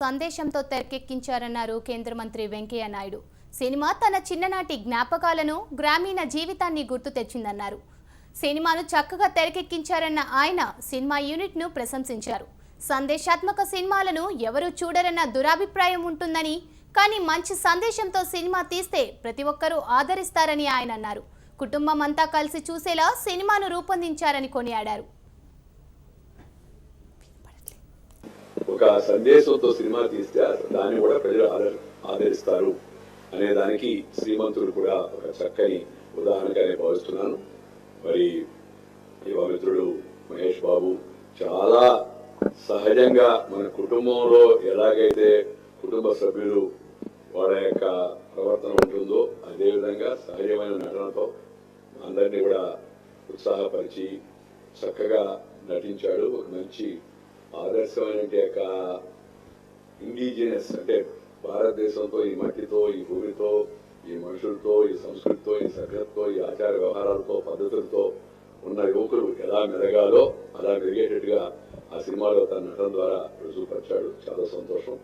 సందేశంతో తెరకెక్కించారన్నారు కేంద్ర మంత్రి వెంకయ్య నాయుడు. సినిమా తన చిన్ననాటి జ్ఞాపకాలను, గ్రామీణ జీవితాన్ని గుర్తు తెచ్చిందన్నారు. సినిమాను చక్కగా తెరకెక్కించారన్న ఆయన సినిమా యూనిట్ను ప్రశంసించారు. సందేశాత్మక సినిమాలను ఎవరూ చూడరన్న దురాభిప్రాయం ఉంటుందని, కానీ మంచి సందేశంతో సినిమా తీస్తే ప్రతి ఒక్కరూ ఆదరిస్తారని ఆయన అన్నారు. కుటుంబం అంతా కలిసి చూసేలా సినిమాను రూపొందించారని కొనియాడారు. ఒక సందేశంతో సినిమా తీస్తే దాన్ని కూడా ప్రజలు ఆదరిస్తారు అనే దానికి శ్రీమంతుడు కూడా ఒక చక్కని ఉదాహరణగానే భావిస్తున్నాను. మరి యువ మిత్రుడు మహేష్ బాబు చాలా సహజంగా మన కుటుంబంలో ఎలాగైతే కుటుంబ సభ్యులు వాళ్ళ యొక్క ప్రవర్తన ఉంటుందో అదేవిధంగా సహజమైన నటనతో అందరినీ కూడా ఉత్సాహపరిచి చక్కగా నటించాడు. ఒక మంచి ఆదర్శమైన యొక్క ఇండిజినస్ అంటే భారతదేశంతో, ఈ మట్టితో, ఈ భూమితో, ఈ మనుషులతో, ఈ సంస్కృతితో, ఈ సభ్యతతో, ఈ ఆచార వ్యవహారాలతో, పద్ధతులతో ఉన్న యువకులు ఎలా మెరగాలో అలా మెరిగేటట్టుగా ఆ సినిమాలో తన నటన ద్వారా రుజువుపరిచాడు. చాలా సంతోషం.